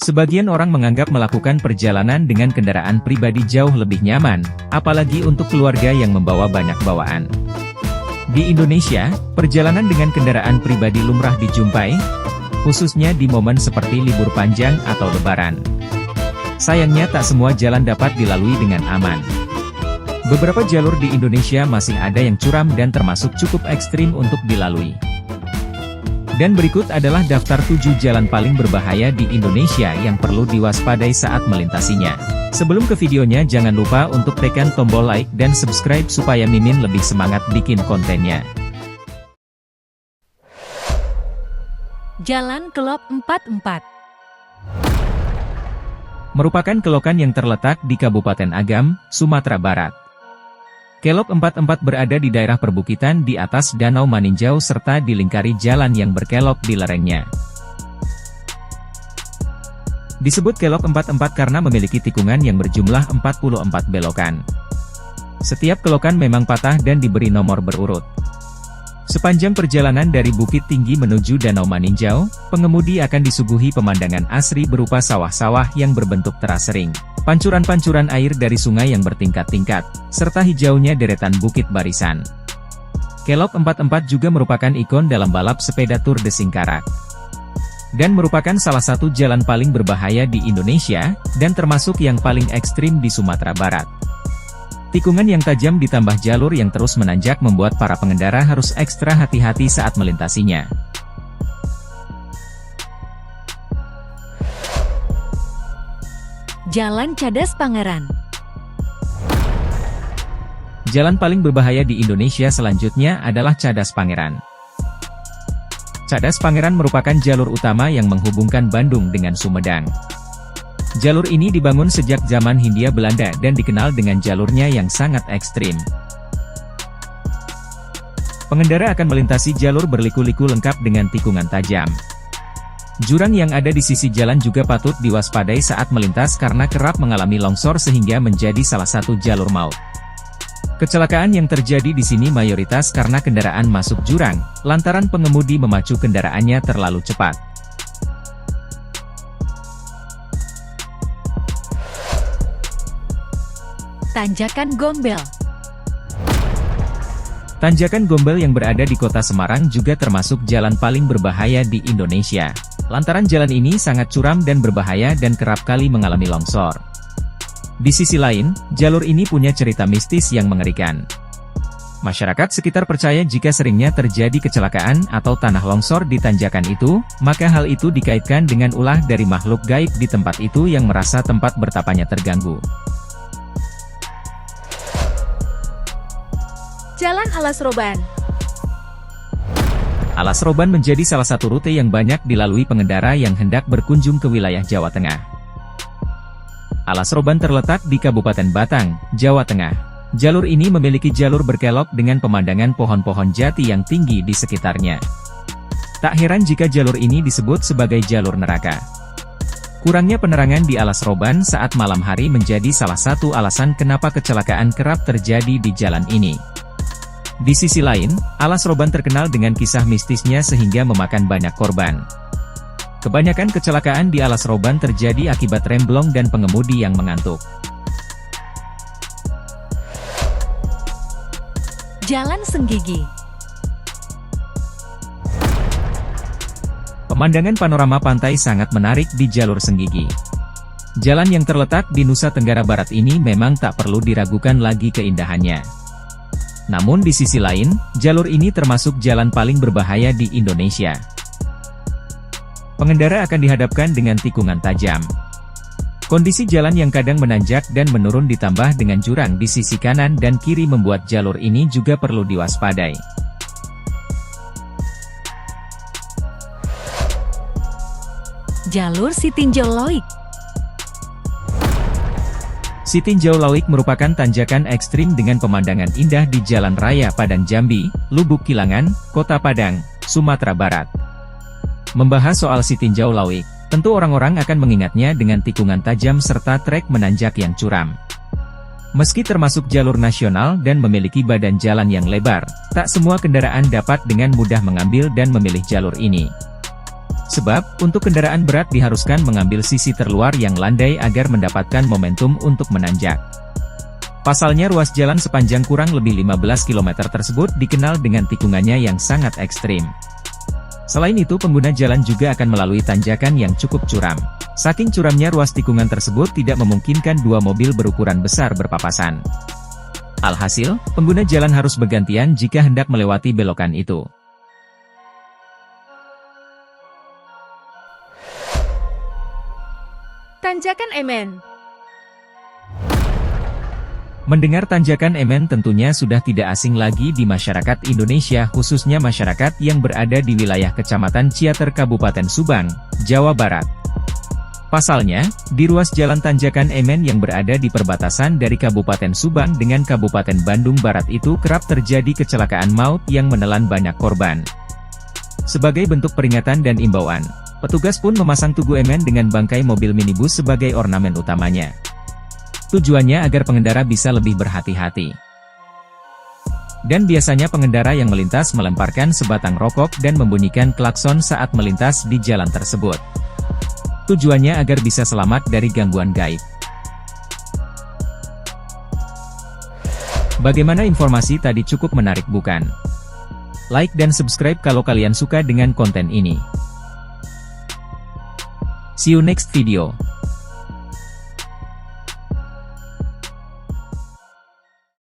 Sebagian orang menganggap melakukan perjalanan dengan kendaraan pribadi jauh lebih nyaman, apalagi untuk keluarga yang membawa banyak bawaan. Di Indonesia, perjalanan dengan kendaraan pribadi lumrah dijumpai, khususnya di momen seperti libur panjang atau lebaran. Sayangnya tak semua jalan dapat dilalui dengan aman. Beberapa jalur di Indonesia masih ada yang curam dan termasuk cukup ekstrim untuk dilalui. Dan berikut adalah daftar 7 jalan paling berbahaya di Indonesia yang perlu diwaspadai saat melintasinya. Sebelum ke videonya jangan lupa untuk tekan tombol like dan subscribe supaya Mimin lebih semangat bikin kontennya. Jalan Kelop 44 merupakan kelokan yang terletak di Kabupaten Agam, Sumatera Barat. Kelop 44 berada di daerah perbukitan di atas Danau Maninjau serta dilingkari jalan yang berkelok di lerengnya. Disebut Kelop 44 karena memiliki tikungan yang berjumlah 44 belokan. Setiap kelokan memang patah dan diberi nomor berurut. Sepanjang perjalanan dari Bukit Tinggi menuju Danau Maninjau, pengemudi akan disuguhi pemandangan asri berupa sawah-sawah yang berbentuk terasering, pancuran-pancuran air dari sungai yang bertingkat-tingkat, serta hijaunya deretan bukit barisan. Kelop 44 juga merupakan ikon dalam balap sepeda Tour de Singkarak. Dan merupakan salah satu jalan paling berbahaya di Indonesia, dan termasuk yang paling ekstrim di Sumatera Barat. Tikungan yang tajam ditambah jalur yang terus menanjak membuat para pengendara harus ekstra hati-hati saat melintasinya. Jalan Cadas Pangeran. Jalan paling berbahaya di Indonesia selanjutnya adalah Cadas Pangeran. Cadas Pangeran merupakan jalur utama yang menghubungkan Bandung dengan Sumedang. Jalur ini dibangun sejak zaman Hindia Belanda dan dikenal dengan jalurnya yang sangat ekstrim. Pengendara akan melintasi jalur berliku-liku lengkap dengan tikungan tajam. Jurang yang ada di sisi jalan juga patut diwaspadai saat melintas karena kerap mengalami longsor sehingga menjadi salah satu jalur maut. Kecelakaan yang terjadi di sini mayoritas karena kendaraan masuk jurang, lantaran pengemudi memacu kendaraannya terlalu cepat. Tanjakan Gombel. Tanjakan Gombel yang berada di kota Semarang juga termasuk jalan paling berbahaya di Indonesia. Lantaran jalan ini sangat curam dan berbahaya dan kerap kali mengalami longsor. Di sisi lain, jalur ini punya cerita mistis yang mengerikan. Masyarakat sekitar percaya jika seringnya terjadi kecelakaan atau tanah longsor di tanjakan itu, maka hal itu dikaitkan dengan ulah dari makhluk gaib di tempat itu yang merasa tempat bertapanya terganggu. Jalan Alas Roban. Alas Roban menjadi salah satu rute yang banyak dilalui pengendara yang hendak berkunjung ke wilayah Jawa Tengah. Alas Roban terletak di Kabupaten Batang, Jawa Tengah. Jalur ini memiliki jalur berkelok dengan pemandangan pohon-pohon jati yang tinggi di sekitarnya. Tak heran jika jalur ini disebut sebagai jalur neraka. Kurangnya penerangan di Alas Roban saat malam hari menjadi salah satu alasan kenapa kecelakaan kerap terjadi di jalan ini. Di sisi lain, Alas Roban terkenal dengan kisah mistisnya sehingga memakan banyak korban. Kebanyakan kecelakaan di Alas Roban terjadi akibat remblong dan pengemudi yang mengantuk. Jalan Senggigi. Pemandangan panorama pantai sangat menarik di jalur Senggigi. Jalan yang terletak di Nusa Tenggara Barat ini memang tak perlu diragukan lagi keindahannya. Namun di sisi lain, jalur ini termasuk jalan paling berbahaya di Indonesia. Pengendara akan dihadapkan dengan tikungan tajam. Kondisi jalan yang kadang menanjak dan menurun ditambah dengan jurang di sisi kanan dan kiri membuat jalur ini juga perlu diwaspadai. Jalur Sitinjau Loik. Sitinjau Loik merupakan tanjakan ekstrim dengan pemandangan indah di Jalan Raya Padang Jambi, Lubuk Kilangan, Kota Padang, Sumatera Barat. Membahas soal Sitinjau Loik, tentu orang-orang akan mengingatnya dengan tikungan tajam serta trek menanjak yang curam. Meski termasuk jalur nasional dan memiliki badan jalan yang lebar, tak semua kendaraan dapat dengan mudah mengambil dan memilih jalur ini. Sebab, untuk kendaraan berat diharuskan mengambil sisi terluar yang landai agar mendapatkan momentum untuk menanjak. Pasalnya ruas jalan sepanjang kurang lebih 15 km tersebut dikenal dengan tikungannya yang sangat ekstrim. Selain itu pengguna jalan juga akan melalui tanjakan yang cukup curam. Saking curamnya ruas tikungan tersebut tidak memungkinkan dua mobil berukuran besar berpapasan. Alhasil, pengguna jalan harus bergantian jika hendak melewati belokan itu. Tanjakan Emen. Mendengar tanjakan Emen tentunya sudah tidak asing lagi di masyarakat Indonesia, khususnya masyarakat yang berada di wilayah Kecamatan Ciater Kabupaten Subang, Jawa Barat. Pasalnya, di ruas jalan tanjakan Emen yang berada di perbatasan dari Kabupaten Subang dengan Kabupaten Bandung Barat itu kerap terjadi kecelakaan maut yang menelan banyak korban. Sebagai bentuk peringatan dan imbauan, petugas pun memasang tugu Emen dengan bangkai mobil minibus sebagai ornamen utamanya. Tujuannya agar pengendara bisa lebih berhati-hati. Dan biasanya pengendara yang melintas melemparkan sebatang rokok dan membunyikan klakson saat melintas di jalan tersebut. Tujuannya agar bisa selamat dari gangguan gaib. Bagaimana informasi tadi, cukup menarik bukan? Like dan subscribe kalau kalian suka dengan konten ini. See you next video.